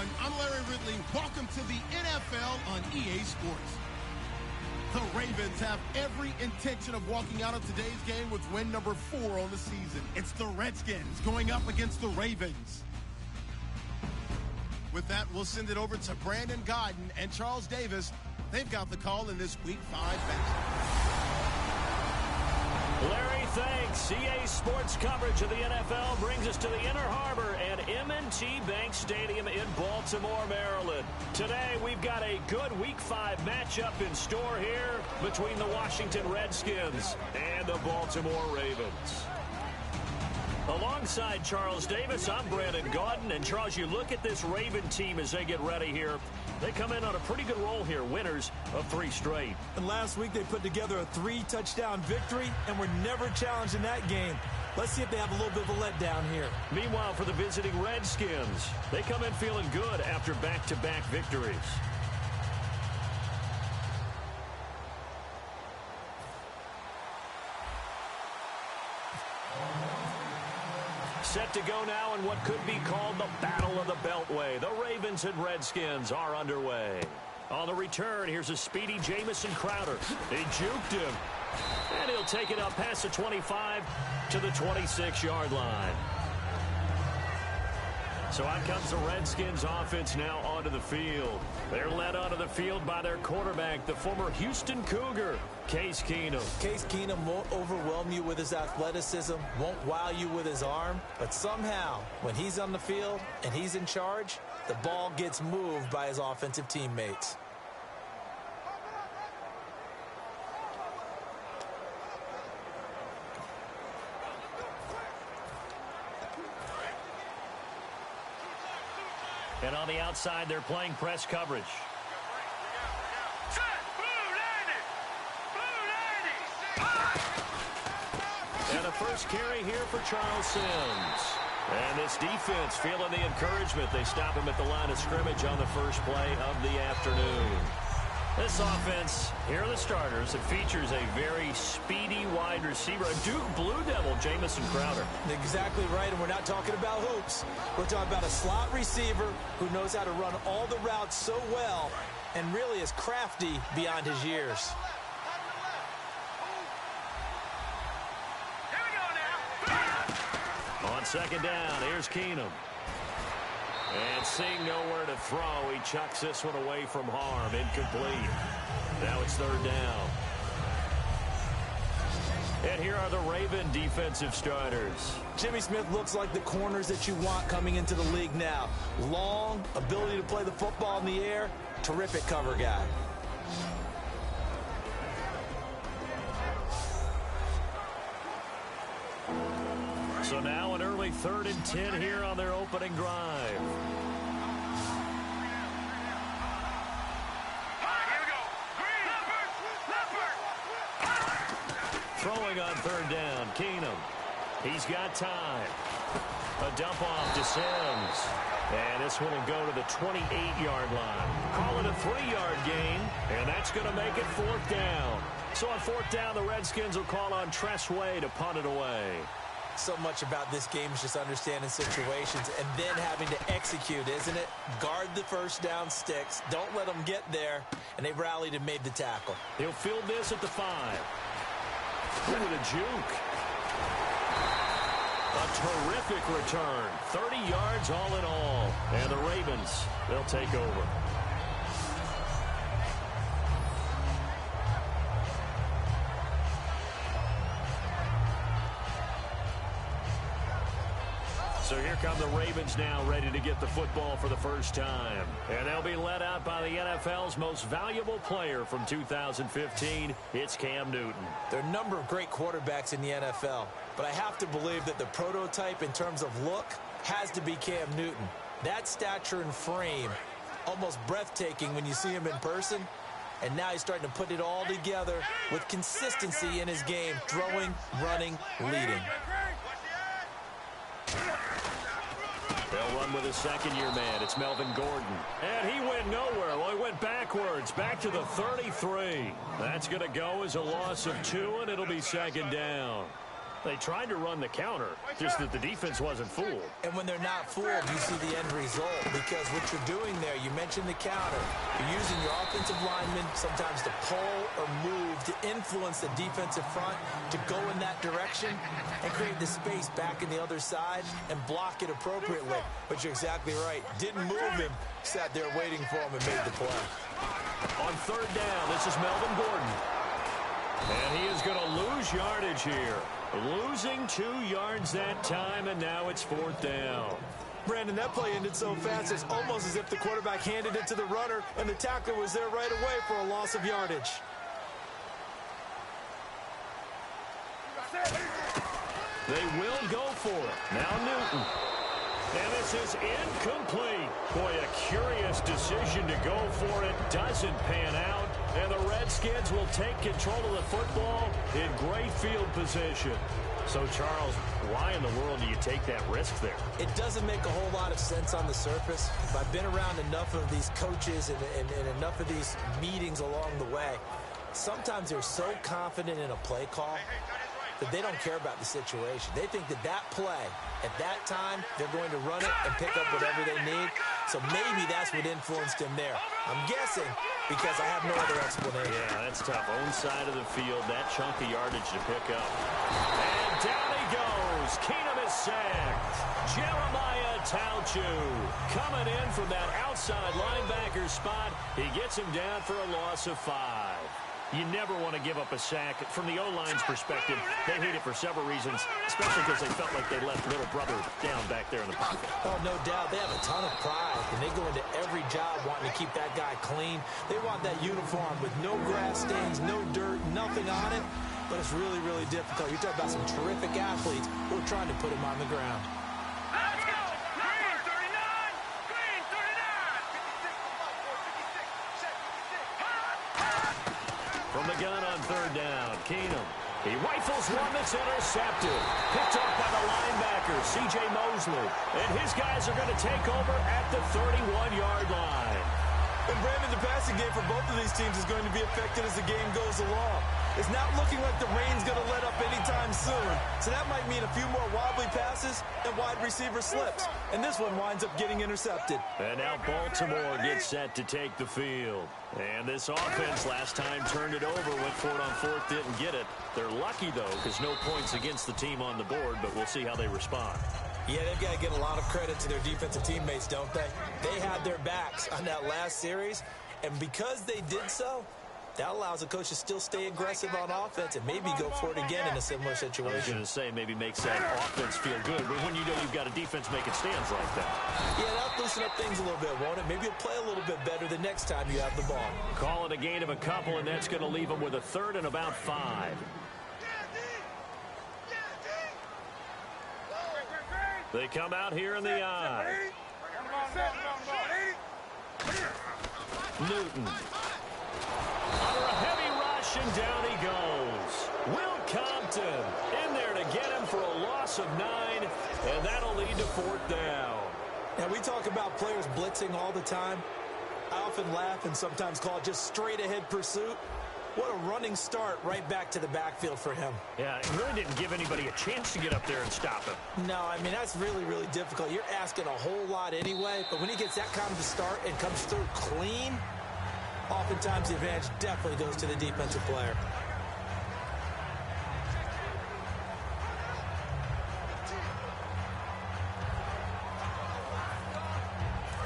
everyone. I'm Larry Ridley. Welcome to the NFL on EA Sports. The Ravens have every intention of walking out of today's game with win number 4 on the season. It's the Redskins going up against the Ravens. With that, we'll send it over to Brandon Godden and Charles Davis. They've got the call in this Week 5 matchup. Larry, thanks. EA Sports coverage of the NFL brings us to the Inner Harbor and M&T Bank Stadium in Baltimore, Maryland. Today, we've got a good Week 5 matchup in store here between the Washington Redskins and the Baltimore Ravens. Alongside Charles Davis, I'm Brandon Gaudin. And Charles, you look at this Raven team as they get ready here. They come in on a pretty good roll here, winners of 3 straight. And last week they put together a 3-touchdown victory and were never challenged in that game. Let's see if they have a little bit of a letdown here. Meanwhile, for the visiting Redskins, they come in feeling good after back-to-back victories. Set to go now in what could be called the Battle of the Beltway. The Ravens and Redskins are underway. On the return, here's a speedy Jamison Crowder. He juked him. And he'll take it up past the 25 to the 26-yard line. So out comes the Redskins offense now onto the field. They're led onto the field by their quarterback, the former Houston Cougar, Case Keenum. Case Keenum won't overwhelm you with his athleticism, won't wow you with his arm, but somehow, when he's on the field and he's in charge, the ball gets moved by his offensive teammates. And on the outside, they're playing press coverage. And a first carry here for Charles Sims. And this defense feeling the encouragement. They stop him at the line of scrimmage on the first play of the afternoon. This offense, here are the starters. It features a very speedy wide receiver, a Duke Blue Devil, Jamison Crowder. Exactly right, and we're not talking about hoops. We're talking about a slot receiver who knows how to run all the routes so well and really is crafty beyond his years. On second down, here's Keenum. And seeing nowhere to throw, he chucks this one away from harm. Incomplete. Now it's third down. And here are the Raven defensive starters. Jimmy Smith looks like the corners that you want coming into the league now. Long, ability to play the football in the air, terrific cover guy. So now an early 3rd and 10 here on their opening drive. Throwing on 3rd down, Keenum. He's got time. A dump off to Sims. And this one will go to the 28-yard line. Call it a 3-yard gain, and that's going to make it 4th down. So on 4th down, the Redskins will call on Tress Way to punt it away. So much about this game is just understanding situations and then having to execute, isn't it? Guard the first down sticks. Don't let them get there. And they rallied and made the tackle. He'll field this at the 5. With a juke. A terrific return. 30 yards all in all. And the Ravens, they'll take over. So here come the Ravens now, ready to get the football for the first time. And they'll be led out by the NFL's most valuable player from 2015. It's Cam Newton. There are a number of great quarterbacks in the NFL, but I have to believe that the prototype in terms of look has to be Cam Newton. That stature and frame, almost breathtaking when you see him in person. And now he's starting to put it all together with consistency in his game, throwing, running, leading. They'll run with a second-year man. It's Melvin Gordon. And he went nowhere. Well, he went backwards, back to the 33. That's going to go as a loss of 2, and it'll be second down. They tried to run the counter, just that the defense wasn't fooled. And when they're not fooled, you see the end result, because what you're doing there, you mentioned the counter. You're using your offensive linemen sometimes to pull or move to influence the defensive front to go in that direction and create the space back in the other side and block it appropriately. But you're exactly right. Didn't move him, sat there waiting for him and made the play. On third down, this is Melvin Gordon. And he is going to lose yardage here. Losing 2 yards that time, and now it's fourth down. Brandon, that play ended so fast, it's almost as if the quarterback handed it to the runner, and the tackler was there right away for a loss of yardage. They will go for it. Now Newton. And this is incomplete. Boy, a curious decision to go for it. Doesn't pan out. And the Redskins will take control of the football in great field position. So, Charles, why in the world do you take that risk there? It doesn't make a whole lot of sense on the surface. But I've been around enough of these coaches and enough of these meetings along the way. Sometimes they're so confident in a play call that they don't care about the situation. They think that that play, at that time, they're going to run it and pick up whatever they need. So maybe that's what influenced him there. I'm guessing because I have no other explanation. Yeah, that's tough. Own side of the field, that chunk of yardage to pick up. And down he goes. Keenum is sacked. Jeremiah Tauchu coming in from that outside linebacker spot. He gets him down for a loss of 5. You never want to give up a sack. From the O-line's perspective, they hate it for several reasons, especially because they felt like they left little brother down back there in the pocket. Oh, no doubt. They have a ton of pride, and they go into every job wanting to keep that guy clean. They want that uniform with no grass stains, no dirt, nothing on it. But it's really, really difficult. You're talking about some terrific athletes who are trying to put him on the ground. From the gun on third down, Keenum. He rifles one that's intercepted. Picked off by the linebacker, C.J. Mosley. And his guys are going to take over at the 31-yard line. And Brandon, the passing game for both of these teams is going to be affected as the game goes along. It's not looking like the rain's going to let up anytime soon. So that might mean a few more wobbly passes and wide receiver slips. And this one winds up getting intercepted. And now Baltimore gets set to take the field. And this offense last time turned it over, went for it on fourth, didn't get it. They're lucky, though, because no points against the team on the board, but we'll see how they respond. Yeah, they've got to give a lot of credit to their defensive teammates, don't they? They had their backs on that last series, and because they did so, that allows the coach to still stay aggressive on offense and maybe go for it again in a similar situation. I was going to say, maybe makes that offense feel good, but when you know you've got a defense making stands like that. Yeah, that'll loosen up things a little bit, won't it? Maybe you'll play a little bit better the next time you have the ball. Call it a gain of a couple, and that's going to leave them with a third and about 5. They come out here in the eye. Newton. Under a heavy rush, and down he goes. Will Compton in there to get him for a loss of 9, and that'll lead to fourth down. Now, we talk about players blitzing all the time. I often laugh and sometimes call it just straight-ahead pursuit. What a running start right back to the backfield for him. Yeah, it really didn't give anybody a chance to get up there and stop him. No, I mean, that's really, really difficult. You're asking a whole lot anyway, but when he gets that kind of a start and comes through clean, oftentimes the advantage definitely goes to the defensive player.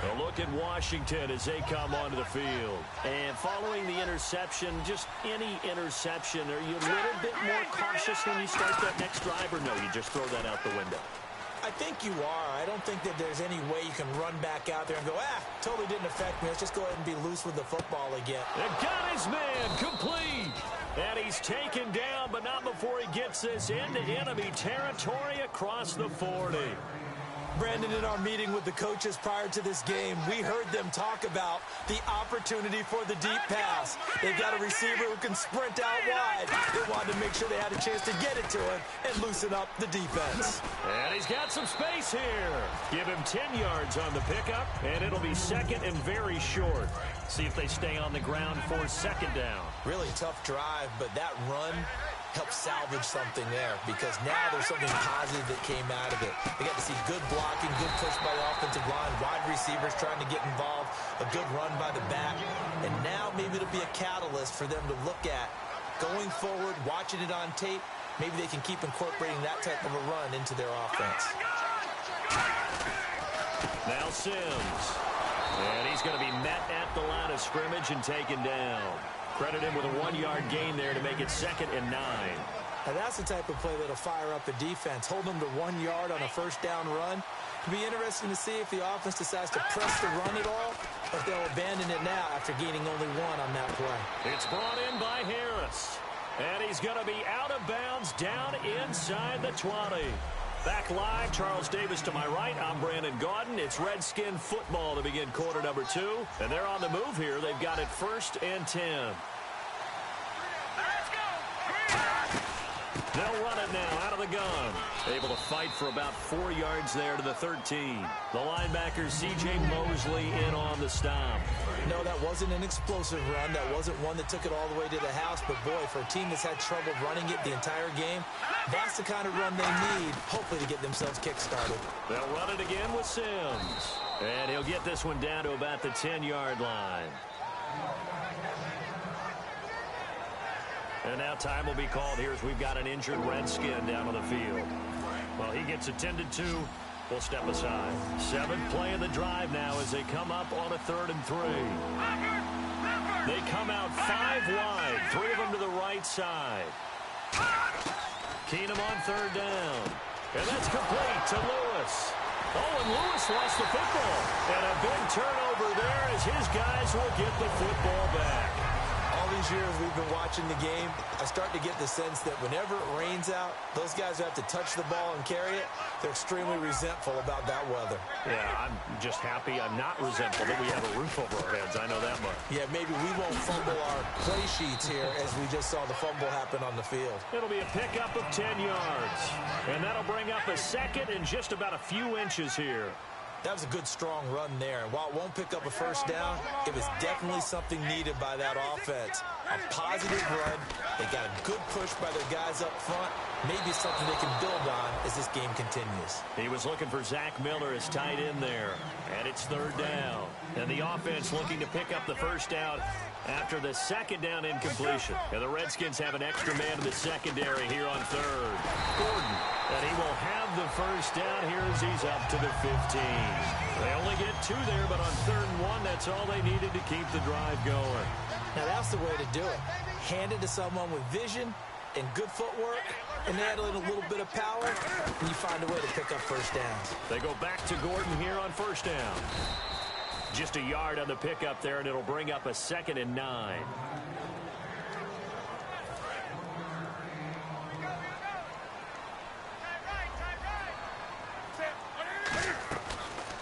A look at Washington as they come onto the field. And following the interception, just any interception, are you a little bit more cautious when you start that next drive, or no, you just throw that out the window? I think you are. I don't think that there's any way you can run back out there and go, totally didn't affect me. Let's just go ahead and be loose with the football again. And got his man complete. And he's taken down, but not before he gets this into enemy territory across the 40. Brandon, in our meeting with the coaches prior to this game, we heard them talk about the opportunity for the deep pass. They've got a receiver who can sprint out wide. They wanted to make sure they had a chance to get it to him and loosen up the defense. And he's got some space here. Give him 10 yards on the pickup, and it'll be second and very short. See if they stay on the ground for second down. Really tough drive, but that run help salvage something there, because now there's something positive that came out of it. They got to see good blocking, good push by the offensive line, wide receivers trying to get involved, a good run by the back, and now maybe it'll be a catalyst for them to look at going forward, watching it on tape. Maybe they can keep incorporating that type of a run into their offense. Now Sims. And he's going to be met at the line of scrimmage and taken down. Credit him with a 1-yard gain there to make it 2nd and 9. Now that's the type of play that'll fire up a defense. Hold them to 1 yard on a first down run. It'll be interesting to see if the offense decides to press the run at all, or if they'll abandon it now after gaining only 1 on that play. It's brought in by Harris. And he's going to be out of bounds down inside the 20. Back live, Charles Davis to my right. I'm Brandon Gaudin. It's Redskin football to begin quarter number 2. And they're on the move here. They've got it 1st and 10. They'll run it now out of the gun. Able to fight for about 4 yards there to the 13. The linebacker, C.J. Mosley, in on the stop. No, that wasn't an explosive run. That wasn't one that took it all the way to the house. But, boy, for a team that's had trouble running it the entire game, that's the kind of run they need, hopefully, to get themselves kick-started. They'll run it again with Sims. And he'll get this one down to about the 10-yard line. And now time will be called here as we've got an injured Redskin down on the field. Well, he gets attended to. We'll step aside. 7th play of the drive now as they come up on a 3rd and 3. They come out 5 wide, 3 of them to the right side. Keenum on 3rd down. And that's complete to Lewis. Oh, and Lewis lost the football. And a big turnover there as his guys will get the football back. All these years we've been watching the game, I start to get the sense that whenever it rains out, those guys who have to touch the ball and carry it, they're extremely resentful about that weather. Yeah, I'm just happy I'm not resentful that we have a roof over our heads. I know that much. Yeah, maybe we won't fumble our play sheets here as we just saw the fumble happen on the field. It'll be a pickup of 10 yards. And that'll bring up a 2nd and just about a few inches here. That was a good, strong run there. And while it won't pick up a first down, it was definitely something needed by that offense. A positive run. They got a good push by their guys up front. Maybe something they can build on as this game continues. He was looking for Zach Miller as tight end there. And it's 3rd down. And the offense looking to pick up the first down after the 2nd down incompletion. And the Redskins have an extra man in the secondary here on 3rd. Gordon. And he will have the first down here as he's up to the 15. They only get 2 there, but on 3rd and 1, that's all they needed to keep the drive going. Now, that's the way to do it. Hand it to someone with vision and good footwork, and add in a little bit of power, and you find a way to pick up first downs. They go back to Gordon here on 1st down. Just a yard on the pickup there, and it'll bring up a 2nd and 9.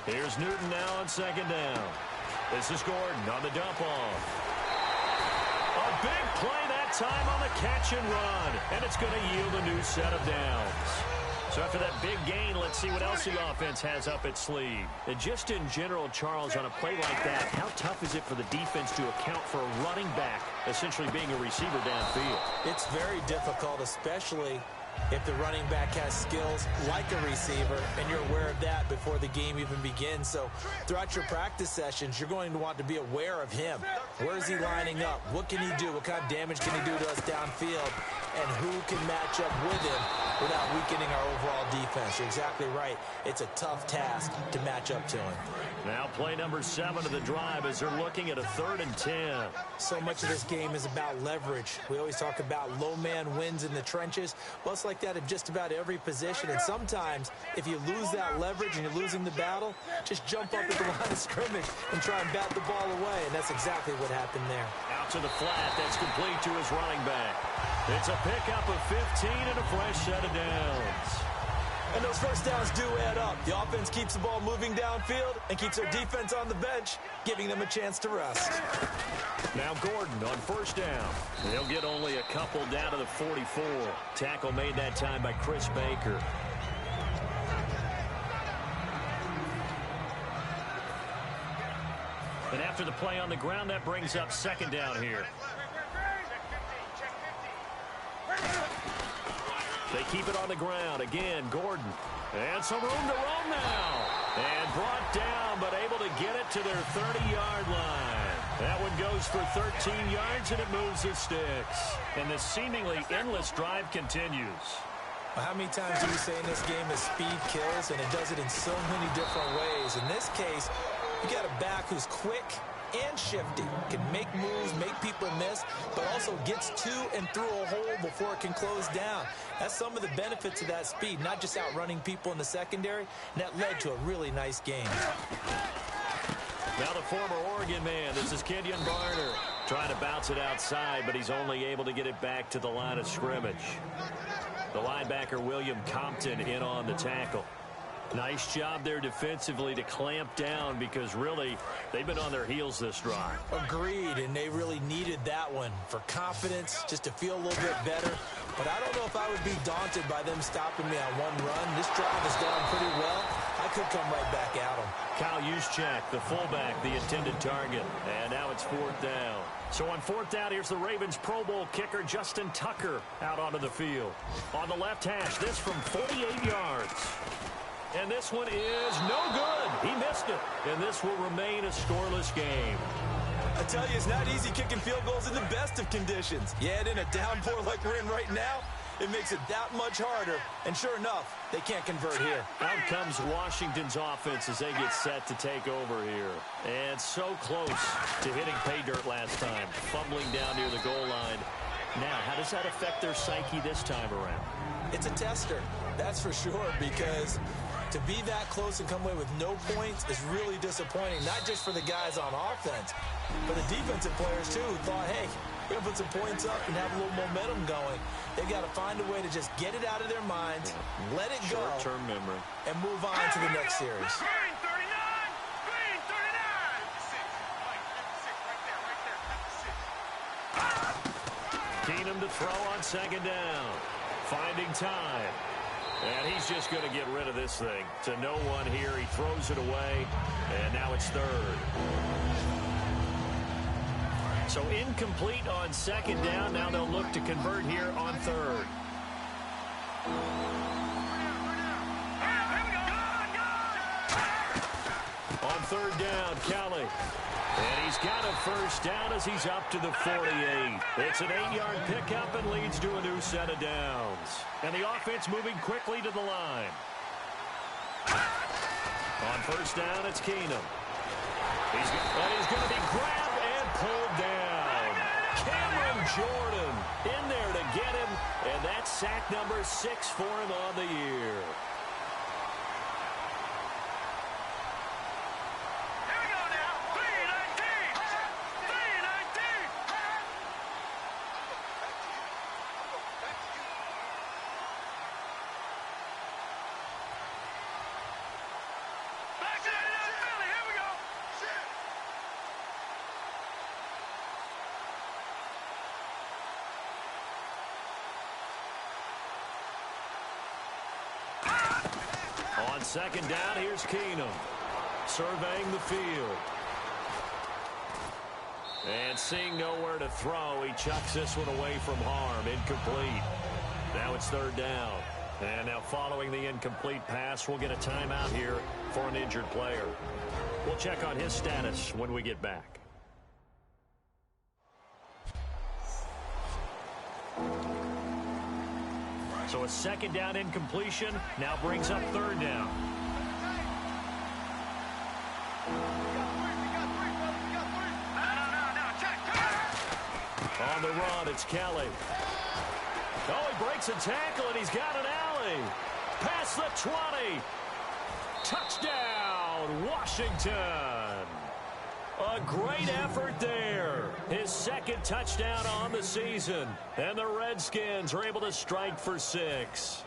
Here's Newton now on 2nd down. This is Gordon on the dump off. A big play that time on the catch and run. And it's going to yield a new set of downs. So after that big gain, let's see what else the offense has up its sleeve. And just in general, Charles, on a play like that, how tough is it for the defense to account for a running back essentially being a receiver downfield? It's very difficult, especially if the running back has skills like a receiver, and you're aware of that before the game even begins. So throughout your practice sessions, you're going to want to be aware of him. Where is he lining up? What can he do? What kind of damage can he do to us downfield? And who can match up with him without weakening our overall defense? You're exactly right. It's a tough task to match up to him. Now play number 7 of the drive as they're looking at a 3rd and 10. So much of this game is about leverage. We always talk about low man wins in the trenches. Well, it's like that at just about every position. And sometimes, if you lose that leverage and you're losing the battle, just jump up at the line of scrimmage and try and bat the ball away. And that's exactly what happened there. Out to the flat. That's complete to his running back. It's a pickup of 15 and a fresh set of downs. And those first downs do add up. The offense keeps the ball moving downfield and keeps their defense on the bench, giving them a chance to rest. Now Gordon on 1st down. They'll get only a couple down to the 44. Tackle made that time by Chris Baker. And after the play on the ground, that brings up 2nd down here. They keep it on the ground. Again, Gordon. And some room to run now. And brought down, but able to get it to their 30-yard line. That one goes for 13 yards, and it moves the sticks. And the seemingly endless drive continues. Well, how many times do we say in this game that speed kills, and it does it in so many different ways? In this case, you got a back who's quick and shifty, can make moves, make people miss, but also gets to and through a hole before it can close down. That's some of the benefits of that speed, not just outrunning people in the secondary, and that led to a really nice game. Now the former Oregon man, this is Kenyon Barner, trying to bounce it outside, but he's only able to get it back to the line of scrimmage. The linebacker, William Compton, in on the tackle. Nice job there defensively to clamp down because really they've been on their heels this drive. Agreed, and they really needed that one for confidence, just to feel a little bit better. But I don't know if I would be daunted by them stopping me on one run. This drive has gone pretty well. I could come right back at them. Kyle Juszczyk, the fullback, the intended target. And now it's 4th down. So on 4th down, here's the Ravens Pro Bowl kicker Justin Tucker out onto the field. On the left hash, this from 48 yards. And this one is no good. He missed it. And this will remain a scoreless game. I tell you, it's not easy kicking field goals in the best of conditions. Yet in a downpour like we're in right now, it makes it that much harder. And sure enough, they can't convert here. Out comes Washington's offense as they get set to take over here. And so close to hitting pay dirt last time. Fumbling down near the goal line. Now, how does that affect their psyche this time around? It's a tester, that's for sure, because to be that close and come away with no points is really disappointing, not just for the guys on offense, but the defensive players, too, who thought, hey, we're going to put some points up and have a little momentum going. They've got to find a way to just get it out of their minds, let it go, short-term memory, and move on to the next series. Green 39! Green 39! Keenum to throw on 2nd down. Finding time. And he's just going to get rid of this thing. To no one here. He throws it away. And now it's 3rd. So incomplete on 2nd down. Now they'll look to convert here on 3rd. On 3rd down, Kelly. And he's got a 1st down as he's up to the 48. It's an 8-yard pickup and leads to a new set of downs. And the offense moving quickly to the line. On 1st down, it's Keenum. He's going to be grabbed and pulled down. Cameron Jordan in there to get him. And that's sack number 6 for him on the year. On 2nd down, here's Keenum. Surveying the field. And seeing nowhere to throw, he chucks this one away from harm. Incomplete. Now it's 3rd down. And now following the incomplete pass, we'll get a timeout here for an injured player. We'll check on his status when we get back. So a 2nd down incompletion now brings up 3rd down. On the run, it's Kelly. Oh, he breaks a tackle, and he's got an alley. Past the 20. Touchdown, Washington. A great effort there. His 2nd touchdown on the season. And the Redskins are able to strike for 6.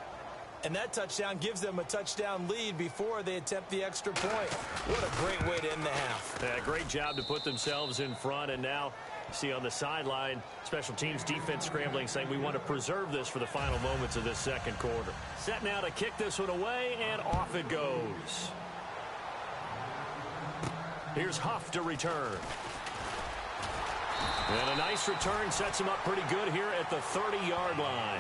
And that touchdown gives them a touchdown lead before they attempt the extra point. What a great way to end the half. Yeah, great job to put themselves in front. And now, see on the sideline, special teams defense scrambling, saying we want to preserve this for the final moments of this 2nd quarter. Set now to kick this one away, and off it goes. Here's Huff to return. And a nice return sets him up pretty good here at the 30-yard line.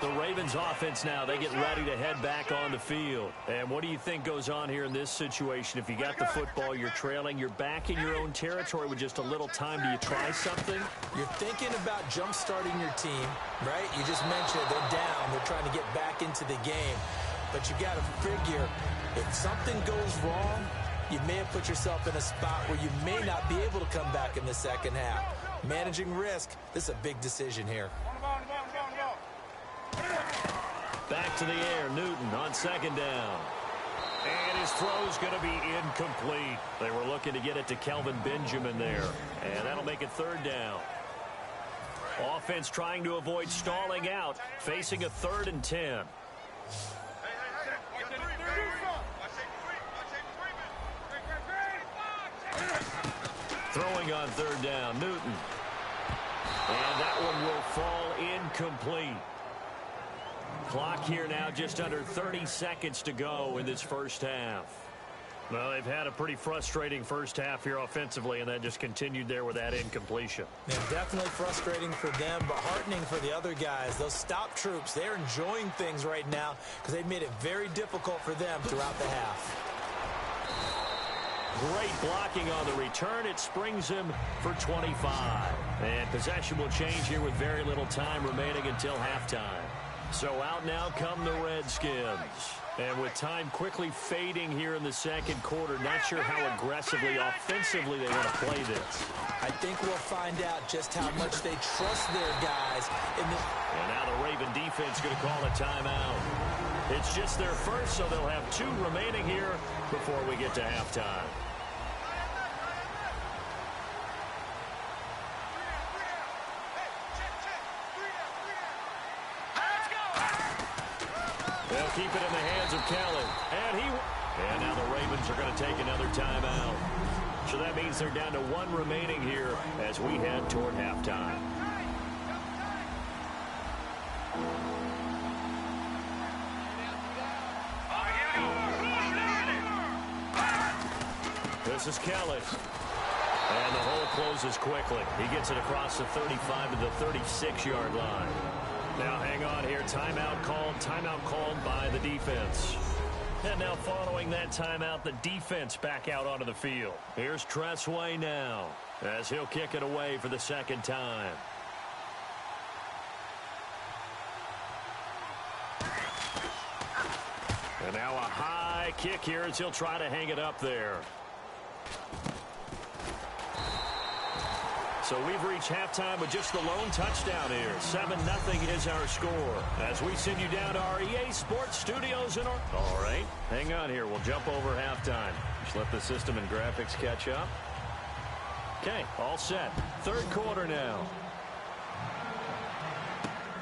The Ravens offense now, they get ready to head back on the field. And what do you think goes on here in this situation? If you got the football, you're trailing, you're back in your own territory with just a little time. Do you try something? You're thinking about jump-starting your team, right? You just mentioned it. They're down. They're trying to get back into the game. But you got to figure, if something goes wrong, you may have put yourself in a spot where you may not be able to come back in the second half. Managing risk, this is a big decision here. Back to the air, Newton on second down. And his throw's going to be incomplete. They were looking to get it to Kelvin Benjamin there. And that'll make it third down. Offense trying to avoid stalling out, facing a 3rd and 10. Throwing on third down, Newton. And that one will fall incomplete. Clock here now, just under 30 seconds to go in this first half. Well, they've had a pretty frustrating first half here offensively, and that just continued there with that incompletion. Yeah, definitely frustrating for them, but heartening for the other guys. Those stop troops, they're enjoying things right now because they've made it very difficult for them throughout the half. Great blocking on the return. It springs him for 25. And possession will change here with very little time remaining until halftime. So out now come the Redskins. And with time quickly fading here in the second quarter, not sure how aggressively, offensively they want to play this. I think we'll find out just how much they trust their guys. And now the Raven defense going to call a timeout. It's just their first, so they'll have 2 remaining here before we get to halftime. They'll keep it in the hands of Kelly. And now the Ravens are going to take another timeout. So that means they're down to 1 remaining here as we head toward halftime. This is Kelly. And the hole closes quickly. He gets it across the 35 to the 36-yard line. Now hang on here. Timeout called by the defense. And now following that timeout, the defense back out onto the field. Here's Tressway now as he'll kick it away for the second time. And now a high kick here as he'll try to hang it up there. So we've reached halftime with just the lone touchdown here. 7-0 is our score as we send you down to our EA Sports Studios. All right, hang on here. We'll jump over halftime. Just let the system and graphics catch up. Okay, all set. Third quarter now.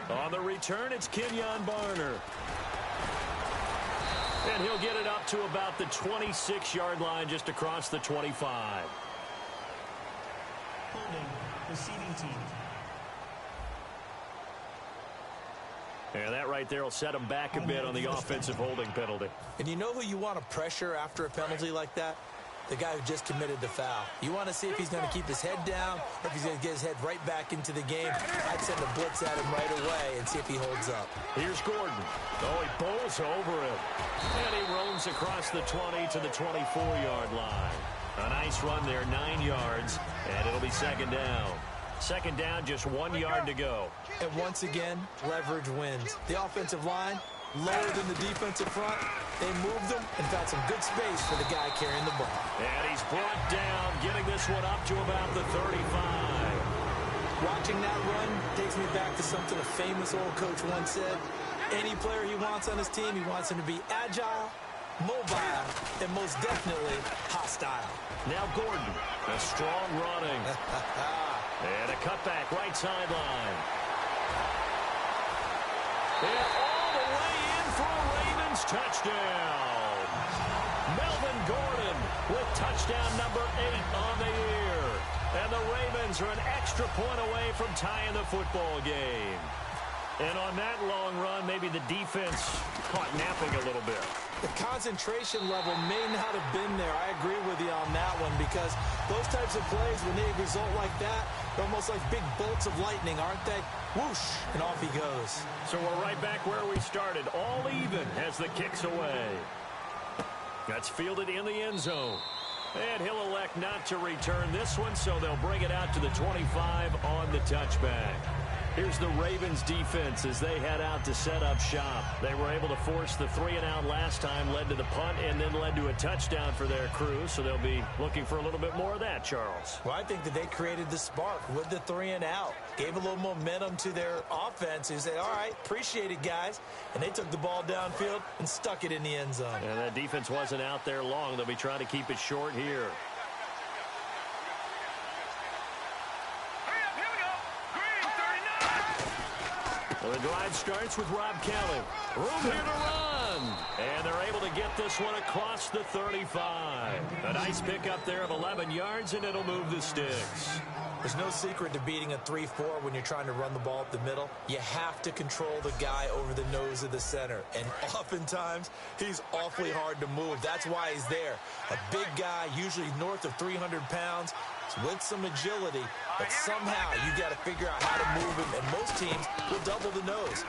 On the return, it's Kenyon Barner. And he'll get it up to about the 26-yard line, just across the 25. Receiving team. And that right there will set them back a bit on the offensive holding penalty. And you know who you want to pressure after a penalty like that? The guy who just committed the foul. You want to see if he's going to keep his head down or if he's going to get his head right back into the game. I'd send a blitz at him right away and see if he holds up. Here's Gordon. Oh, he bowls over him. And he roams across the 20 to the 24-yard line. A nice run there, 9 yards, and it'll be second down. Second down, just 1 yard to go. And once again, leverage wins. The offensive line, lower than the defensive front. They moved them and found some good space for the guy carrying the ball. And he's brought down, getting this one up to about the 35. Watching that run takes me back to something a famous old coach once said. Any player he wants on his team, he wants him to be agile, mobile, and most definitely hostile. Now Gordon, a strong running. And a cutback right sideline. And all the way in for a Ravens touchdown. Melvin Gordon with touchdown number 8 on the year. And the Ravens are an extra point away from tying the football game. And on that long run, maybe the defense caught napping a little bit. The concentration level may not have been there. I agree with you on that one, because those types of plays, when they result like that, they're almost like big bolts of lightning, aren't they? Whoosh, and off he goes. So we're right back where we started, all even as the kick's away. That's fielded in the end zone. And he'll elect not to return this one, so they'll bring it out to the 25 on the touchback. Here's the Ravens defense as they head out to set up shop. They were able to force the 3-and-out last time, led to the punt, and then led to a touchdown for their crew. So they'll be looking for a little bit more of that, Charles. Well, I think that they created the spark with the 3-and-out. Gave a little momentum to their offense, who said, all right, appreciate it, guys. And they took the ball downfield and stuck it in the end zone. And that defense wasn't out there long. They'll be trying to keep it short here. Well, the drive starts with Rob Kelly. Room here to run. And they're able to get this one across the 35. A nice pickup there of 11 yards, and it'll move the sticks. There's no secret to beating a 3-4 when you're trying to run the ball up the middle. You have to control the guy over the nose of the center. And oftentimes, he's awfully hard to move. That's why he's there. A big guy, usually north of 300 pounds, with some agility. But somehow, you got to figure out how to move him. And most teams will double the nose.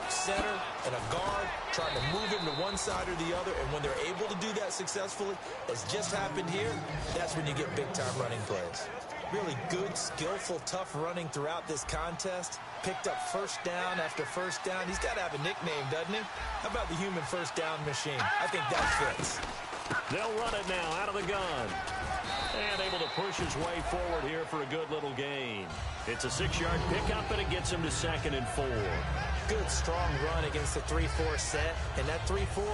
Center and a guard trying to move him to one side or the other. And when they're able to do that successfully, as just happened here, that's when you get big-time running plays. Really good, skillful, tough running throughout this contest. Picked up first down after first down. He's got to have a nickname, doesn't he? How about the human first down machine? I think that fits. They'll run it now out of the gun. And able to push his way forward here for a good little gain. It's a 6-yard pickup, and it gets him to 2nd and 4. Good, strong run against the 3-4 set. And that 3-4,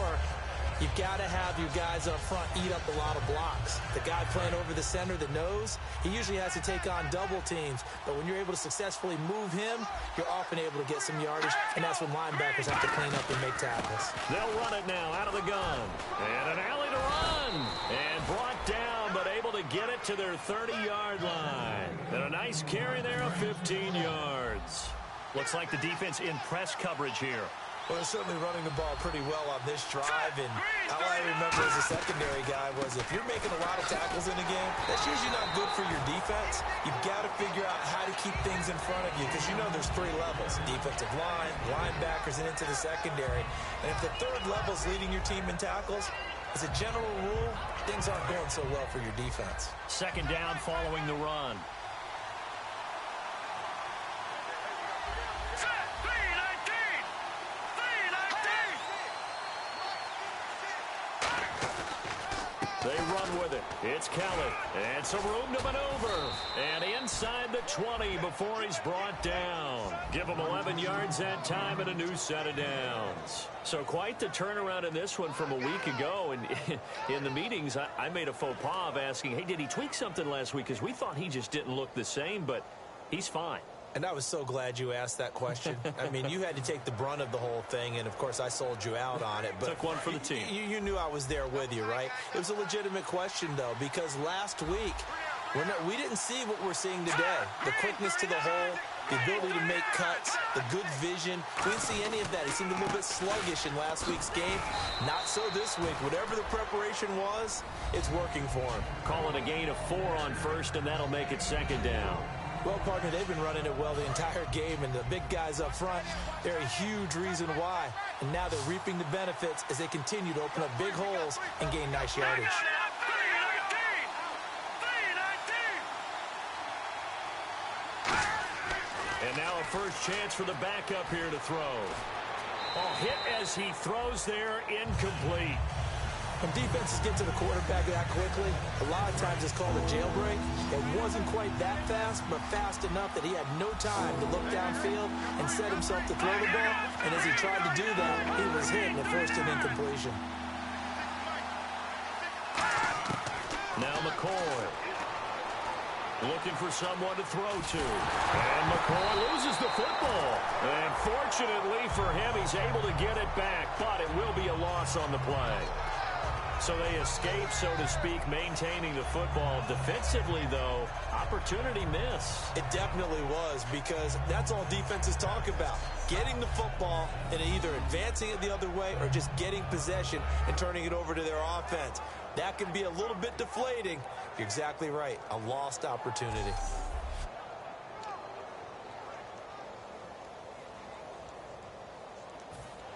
you've got to have your guys up front eat up a lot of blocks. The guy playing over the center, the nose, he usually has to take on double teams. But when you're able to successfully move him, you're often able to get some yardage, and that's when linebackers have to clean up and make tackles. They'll run it now out of the gun. And an alley to run. And brought down, but able to get it to their 30-yard line. And a nice carry there of 15 yards. Looks like the defense in press coverage here. Well, they're certainly running the ball pretty well on this drive, and all I remember as a secondary guy was if you're making a lot of tackles in a game, that's usually not good for your defense. You've got to figure out how to keep things in front of you, because you know there's 3 levels: defensive line, linebackers, and into the secondary. And if the 3rd level's leading your team in tackles, as a general rule, things aren't going so well for your defense. 2nd down following the run. They run with it. It's Kelly. And some room to maneuver. And inside the 20 before he's brought down. Give him 11 yards that time and a new set of downs. So quite the turnaround in this one from a week ago. And in the meetings, I made a faux pas of asking, hey, did he tweak something last week? Because we thought he just didn't look the same, but he's fine. And I was so glad you asked that question. I mean, you had to take the brunt of the whole thing, and, of course, I sold you out on it. But took one for the team. You knew I was there with you, right? It was a legitimate question, though, because last week, we didn't see what we're seeing today. The quickness to the hole, the ability to make cuts, the good vision. We didn't see any of that. He seemed a little bit sluggish in last week's game. Not so this week. Whatever the preparation was, it's working for him. Call it a gain of 4 on first, and that'll make it 2nd down. Well, partner, they've been running it well the entire game, and the big guys up front, they're a huge reason why. And now they're reaping the benefits as they continue to open up big holes and gain nice yardage. And now a first chance for the backup here to throw. Oh, hit as he throws there, incomplete. When defenses get to the quarterback that quickly, a lot of times it's called a jailbreak. It wasn't quite that fast, but fast enough that he had no time to look downfield and set himself to throw the ball. And as he tried to do that, he was hit and forced an incompletion. Now McCoy. Looking for someone to throw to. And McCoy loses the football. And fortunately for him, he's able to get it back, but it will be a loss on the play. So they escape, so to speak, maintaining the football. Defensively, though, opportunity miss. It definitely was, because that's all defenses talk about. Getting the football and either advancing it the other way or just getting possession and turning it over to their offense. That can be a little bit deflating. You're exactly right. A lost opportunity.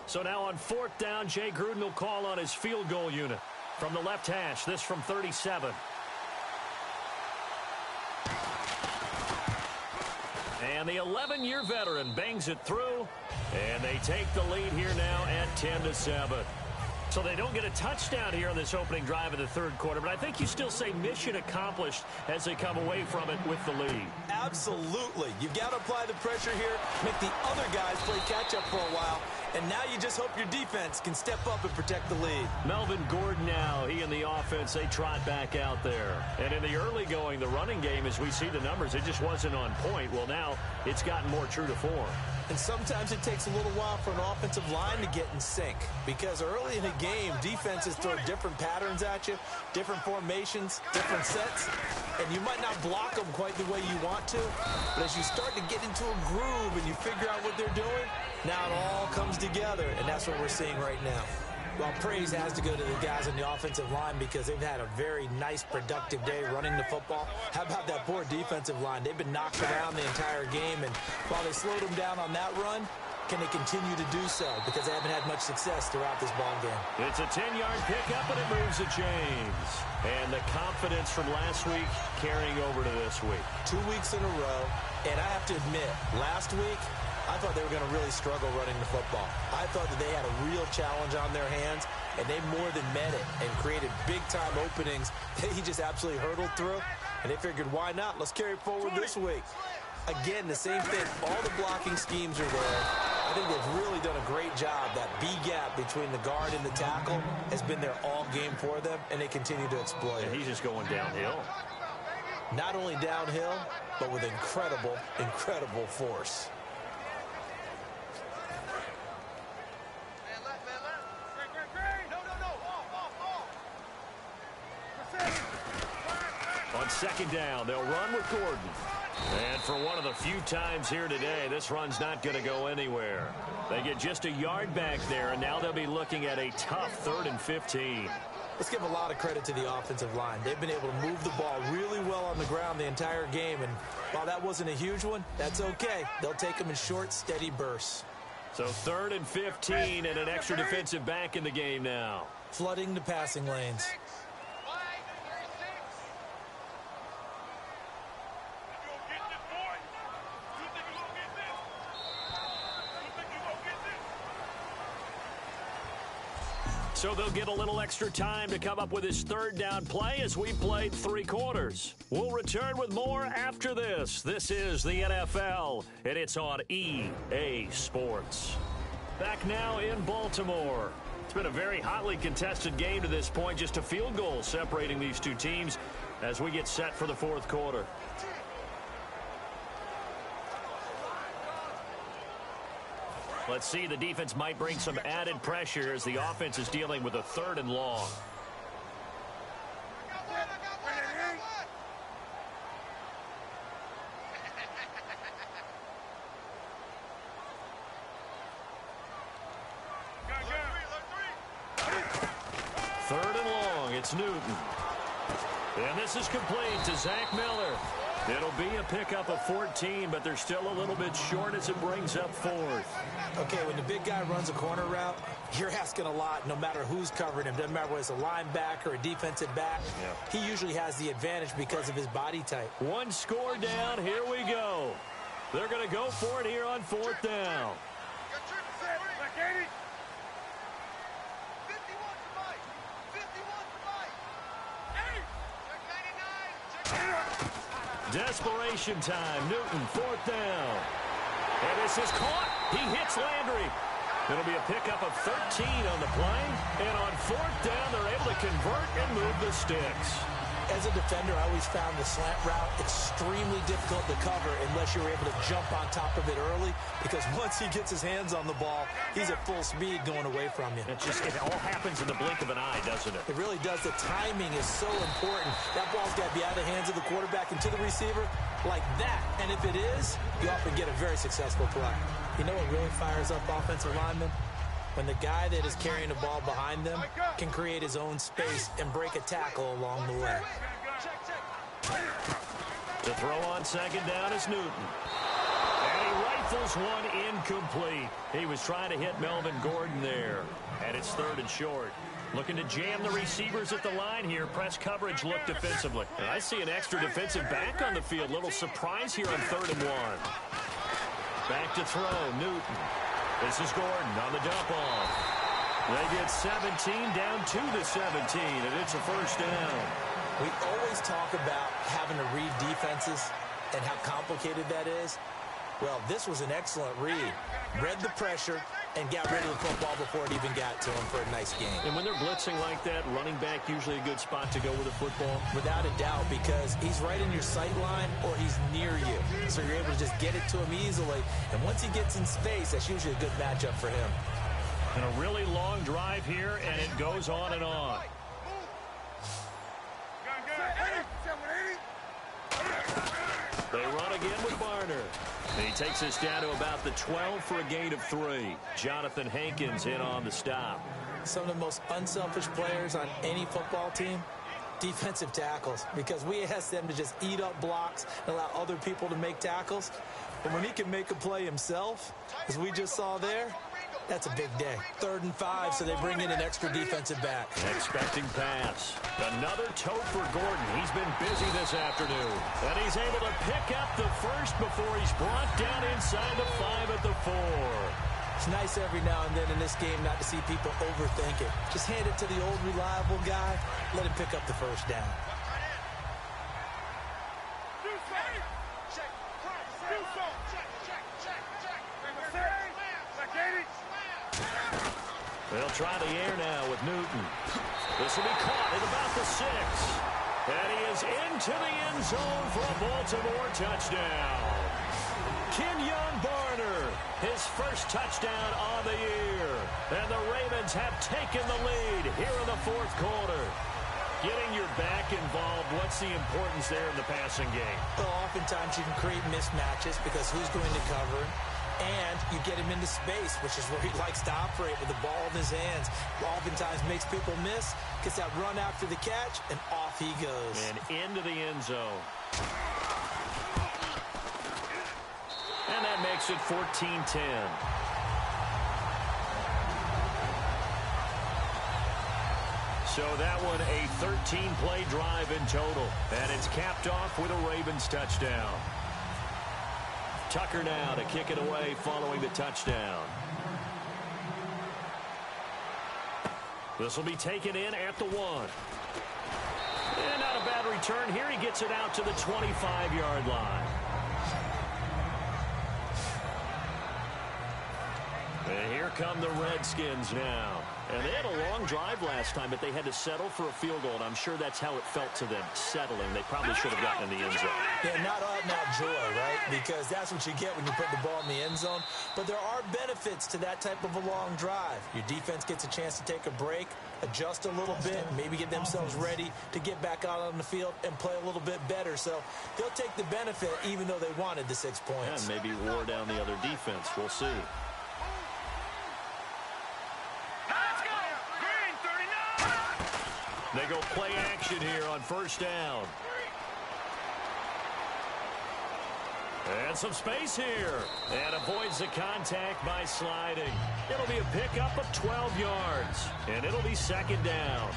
So now on 4th down, Jay Gruden will call on his field goal unit. From the left hash, this from 37. And the 11-year veteran bangs it through, and they take the lead here now at 10-7. So they don't get a touchdown here on this opening drive in the third quarter, but I think you still say mission accomplished as they come away from it with the lead. Absolutely. You've got to apply the pressure here, make the other guys play catch-up for a while, and now you just hope your defense can step up and protect the lead. Melvin Gordon now, he and the offense, they trot back out there. And in the early going, the running game, as we see the numbers, it just wasn't on point. Well, now it's gotten more true to form. And sometimes it takes a little while for an offensive line to get in sync, because early in a game, defenses throw different patterns at you, different formations, different sets, and you might not block them quite the way you want to, but as you start to get into a groove and you figure out what they're doing, now it all comes together, and that's what we're seeing right now. Well, praise has to go to the guys on the offensive line because they've had a very nice, productive day running the football. How about that poor defensive line? They've been knocked around the entire game, and while they slowed them down on that run, can they continue to do so? Because they haven't had much success throughout this ball game. It's a 10-yard pickup, and it moves the chains. And the confidence from last week carrying over to this week. 2 weeks in a row, and I have to admit, last week, I thought they were going to really struggle running the football. I thought that they had a real challenge on their hands, and they more than met it and created big-time openings that he just absolutely hurdled through. And they figured, why not? Let's carry it forward this week. Again, the same thing. All the blocking schemes are there. I think they've really done a great job. That B-gap between the guard and the tackle has been there all game for them, and they continue to exploit it. And he's just going downhill. Not only downhill, but with incredible, incredible force. On 2nd down, they'll run with Gordon. And for one of the few times here today, this run's not going to go anywhere. They get just a yard back there, and now they'll be looking at a tough 3rd and 15. Let's give a lot of credit to the offensive line. They've been able to move the ball really well on the ground the entire game, and while that wasn't a huge one, that's okay. They'll take them in short, steady bursts. So 3rd and 15 and an extra defensive back in the game now. Flooding the passing lanes. So they'll get a little extra time to come up with his 3rd down play as we played 3 quarters. We'll return with more after this. This is the NFL, and it's on EA Sports. Back now in Baltimore. It's been a very hotly contested game to this point. Just a field goal separating these two teams as we get set for the 4th quarter. Let's see, the defense might bring some added pressure as the offense is dealing with a 3rd and long. Third and long, it's Newton. And this is complete to Zach Miller. It'll be a pickup of 14, but they're still a little bit short as it brings up 4th. Okay, when the big guy runs a corner route, you're asking a lot no matter who's covering him. Doesn't matter whether it's a linebacker or a defensive back. Yeah. He usually has the advantage because of his body type. One score down. Here we go. They're going to go for it here on 4th down. Desperation time. Newton, 4th down. And this is caught. He hits Landry. It'll be a pickup of 13 on the play. And on 4th down, they're able to convert and move the sticks. As a defender, I always found the slant route extremely difficult to cover unless you were able to jump on top of it early, because once he gets his hands on the ball, he's at full speed going away from you. It all happens in the blink of an eye, doesn't it? It really does. The timing is so important. That ball's got to be out of the hands of the quarterback and to the receiver like that. And if it is, you often get a very successful play. You know what really fires up offensive linemen? When the guy that is carrying the ball behind them can create his own space and break a tackle along the way. To throw on second down is Newton. And he rifles one incomplete. He was trying to hit Melvin Gordon there. And it's 3rd and short. Looking to jam the receivers at the line here. Press coverage look defensively. And I see an extra defensive back on the field. Little surprise here on 3rd and 1. Back to throw, Newton. This is Gordon on the dump off. They get 17 down to the 17, and it's a 1st down. We always talk about having to read defenses and how complicated that is. Well, this was an excellent read. Read the pressure and got rid of the football before it even got to him for a nice game. And when they're blitzing like that, running back usually a good spot to go with the football? Without a doubt, because he's right in your sight line or he's near you. So you're able to just get it to him easily. And once he gets in space, that's usually a good matchup for him. And a really long drive here, and it goes on and on. They run again with Barner. He takes us down to about the 12 for a gain of 3. Jonathan Hankins in on the stop. Some of the most unselfish players on any football team, defensive tackles, because we ask them to just eat up blocks and allow other people to make tackles. But when he can make a play himself, as we just saw there, that's a big day. 3rd and 5, so they bring in an extra defensive back. Expecting pass. Another tote for Gordon. He's been busy this afternoon. And he's able to pick up the first before he's brought down inside the 5 at the 4. It's nice every now and then in this game not to see people overthink it. Just hand it to the old reliable guy. Let him pick up the 1st down. They'll try the air now with Newton. This will be caught at about the 6. And he is into the end zone for a Baltimore touchdown. Kenyon Barner, his first touchdown on the year. And the Ravens have taken the lead here in the 4th quarter. Getting your back involved, what's the importance there in the passing game? Well, oftentimes you can create mismatches because who's going to cover him? And you get him into space, which is where he likes to operate with the ball in his hands. Oftentimes makes people miss, gets that run after the catch, and off he goes. And into the end zone. And that makes it 14-10. So that one a 13-play drive in total. And it's capped off with a Ravens touchdown. Tucker now to kick it away following the touchdown. This will be taken in at the 1. And not a bad return here. He gets it out to the 25-yard line. And here come the Redskins now. And they had a long drive last time, but they had to settle for a field goal, and I'm sure that's how it felt to them, settling. They probably should have gotten in the end zone. Yeah, not out and out joy, right? Because that's what you get when you put the ball in the end zone. But there are benefits to that type of a long drive. Your defense gets a chance to take a break, adjust a little bit, maybe get themselves ready to get back out on the field and play a little bit better. So they'll take the benefit even though they wanted the 6 points. Yeah, and maybe wore down the other defense. We'll see. They go play action here on 1st down. And some space here. And avoids the contact by sliding. It'll be a pickup of 12 yards. And it'll be 2nd down.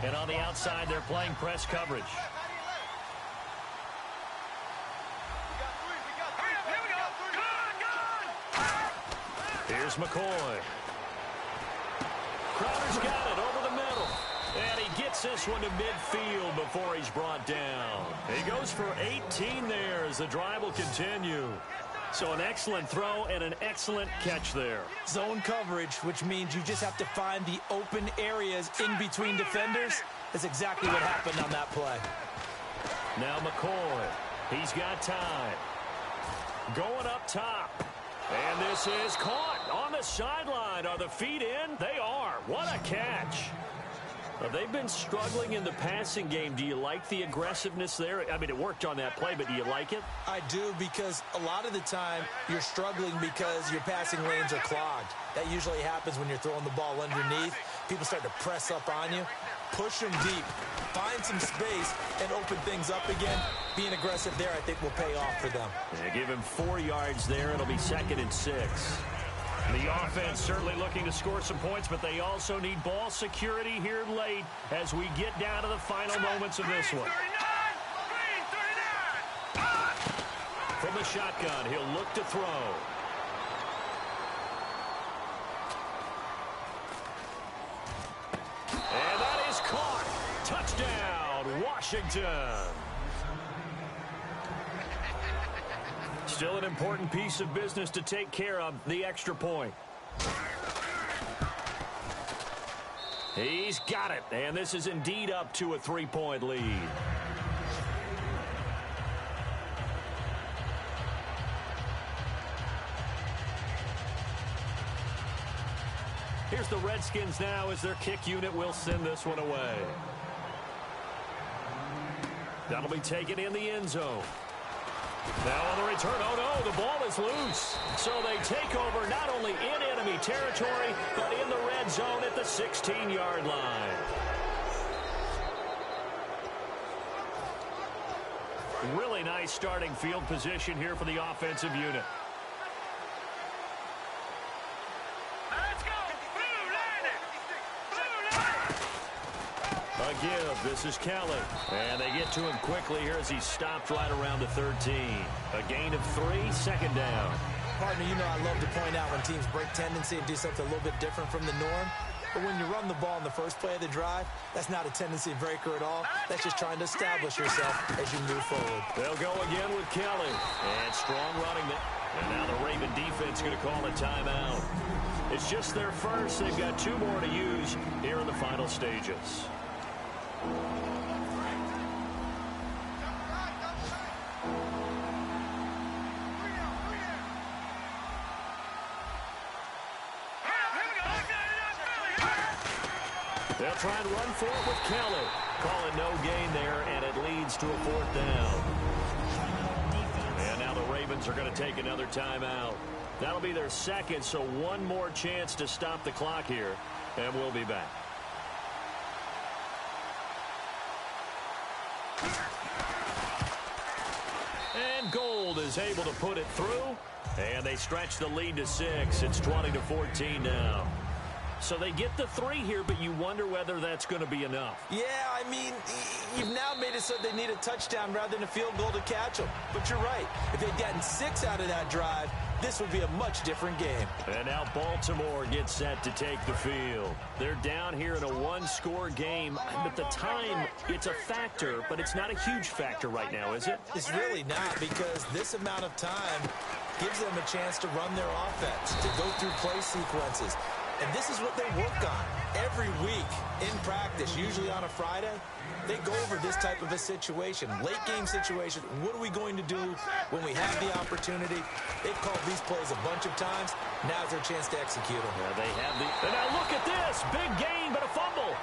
And on the outside, they're playing press coverage. Here's McCoy. Crowder's got it over the middle. And he gets this one to midfield before he's brought down. He goes for 18 there as the drive will continue. So an excellent throw and an excellent catch there. Zone coverage, which means you just have to find the open areas in between defenders. That's exactly what happened on that play. Now McCoy. He's got time. Going up top. And this is caught on the sideline. Are the feet in? They are. What a catch. They've been struggling in the passing game. Do you like the aggressiveness there? I mean, it worked on that play, but do you like it? I do, because a lot of the time you're struggling because your passing lanes are clogged. That usually happens when you're throwing the ball underneath. People start to press up on you. Push them deep. Find some space and open things up again. Being aggressive there, I think, will pay off for them. Yeah, give him 4 yards there. It'll be 2nd and 6. The offense certainly looking to score some points, but they also need ball security here late as we get down to the final moments of this one. From the shotgun, he'll look to throw. And that is caught. Touchdown, Washington. Still an important piece of business to take care of, the extra point. He's got it, and this is indeed up to a 3-point lead. Here's the Redskins now as their kick unit will send this one away. That'll be taken in the end zone. Now on the return, oh no, the ball is loose. So they take over not only in enemy territory, but in the red zone at the 16-yard line. Really nice starting field position here for the offensive unit. A give. This is Kelly. And they get to him quickly here as he stopped right around the 13. A gain of 3, 2nd down. Partner, you know I love to point out when teams break tendency and do something a little bit different from the norm. But when you run the ball in the first play of the drive, that's not a tendency breaker at all. That's just trying to establish yourself as you move forward. They'll go again with Kelly. And strong running. And now the Raven defense going to call a timeout. It's just their first. They've got 2 more to use here in the final stages. They'll try and run for it with Kelly. Calling no gain there, and it leads to a 4th down. And now the Ravens are going to take another timeout. That'll be their 2nd, so 1 more chance to stop the clock here, and we'll be back. And Gold is able to put it through, and they stretch the lead to 6. It's 20-14 now. So they get the 3 here, but you wonder whether that's going to be enough. Yeah, I mean, you've now made it so they need a touchdown rather than a field goal to catch them. But you're right. If they'd gotten 6 out of that drive, this would be a much different game. And now Baltimore gets set to take the field. They're down here in a 1-score game. At the time, it's a factor, but it's not a huge factor right now, is it? It's really not, because this amount of time gives them a chance to run their offense, to go through play sequences. And this is what they work on every week in practice, usually on a Friday. They go over this type of a situation, late game situation. What are we going to do when we have the opportunity? They've called these plays a bunch of times. Now's their chance to execute them. Yeah, they have the. And now look at this. Big gain, but a fumble.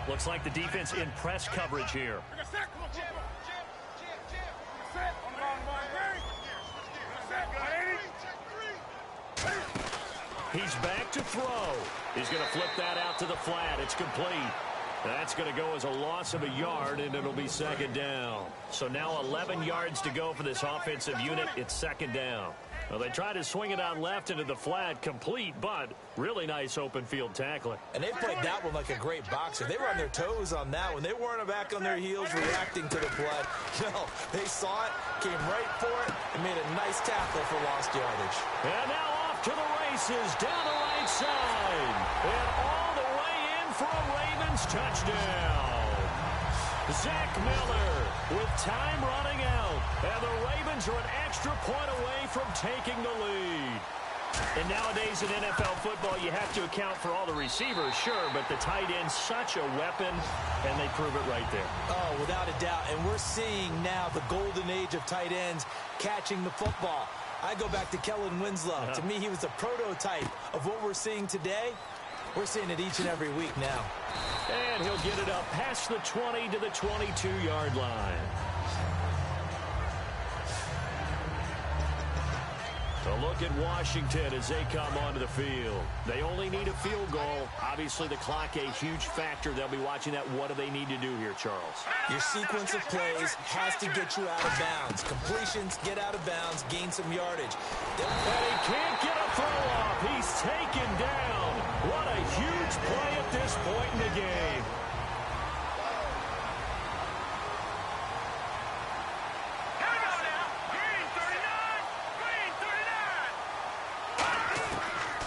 Looks like the defense in press coverage here. He's back to throw. He's going to flip that out to the flat. It's complete. That's going to go as a loss of a yard, and it'll be 2nd down. So now 11 yards to go for this offensive unit. It's 2nd down. Well, they tried to swing it out left into the flat, complete, but really nice open field tackling. And they played that one like a great boxer. They were on their toes on that one. They weren't back on their heels reacting to the play. No, they saw it, came right for it, and made a nice tackle for lost yardage. And now off to the races down the right side. And all the way in for a Ravens touchdown. Zach Miller with time running out. And the Ravens are an extra point away from taking the lead. And nowadays in NFL football, you have to account for all the receivers, sure, but the tight end's such a weapon, and they prove it right there. Oh, without a doubt. And we're seeing now the golden age of tight ends catching the football. I go back to Kellen Winslow. To me, he was a prototype of what we're seeing today. We're seeing it each and every week now. And he'll get it up past the 20 to the 22-yard line. A look at Washington as they come onto the field. They only need a field goal. Obviously, the clock a huge factor. They'll be watching that. What do they need to do here, Charles? Your sequence of plays has to get you out of bounds. Completions, get out of bounds, gain some yardage. And he can't get a throw off. He's taken down. What a huge play at this point in the game.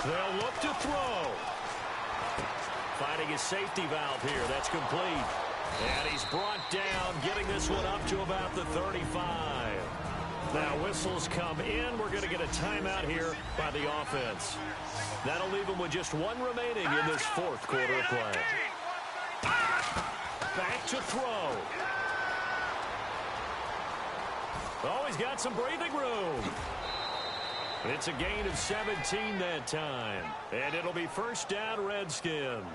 They'll look to throw. Finding his safety valve here. That's complete. And he's brought down, getting this one up to about the 35. Now whistles come in. We're going to get a timeout here by the offense. That'll leave him with just one remaining in this fourth quarter of play. Back to throw. Oh, he's got some breathing room. It's a gain of 17 that time. And it'll be first down, Redskins.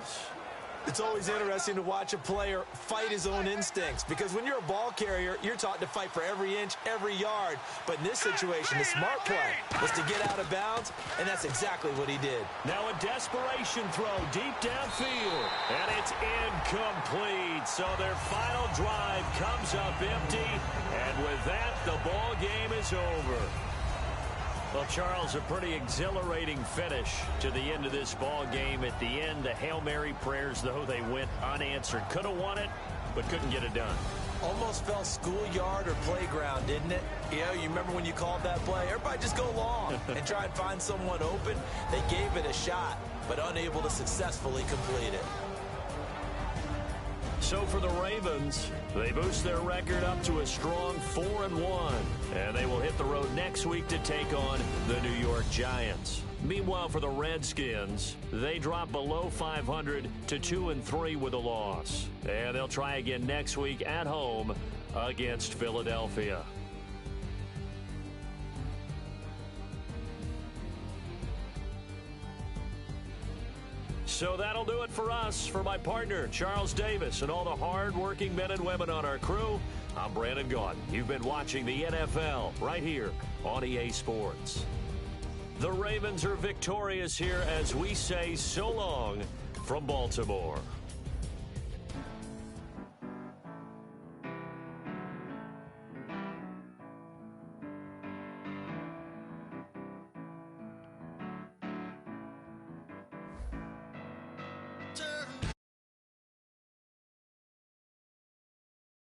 It's always interesting to watch a player fight his own instincts, because when you're a ball carrier, you're taught to fight for every inch, every yard. But in this situation, the smart play was to get out of bounds, and that's exactly what he did. Now a desperation throw deep downfield, and it's incomplete. So their final drive comes up empty, and with that, the ball game is over. Well, Charles, a pretty exhilarating finish to the end of this ball game. At the end, the Hail Mary prayers, though, they went unanswered. Could have won it, but couldn't get it done. Almost felt schoolyard or playground, didn't it? You know, you remember when you called that play? Everybody just go long and try and find someone open. They gave it a shot, but unable to successfully complete it. So for the Ravens, they boost their record up to a strong 4-1, and they will hit the road next week to take on the New York Giants. Meanwhile, for the Redskins, they drop below 500 to 2-3 with a loss, and they'll try again next week at home against Philadelphia. So that'll do it for us. For my partner, Charles Davis, and all the hard-working men and women on our crew, I'm Brandon Gaudin. You've been watching the NFL right here on EA Sports. The Ravens are victorious here as we say so long from Baltimore.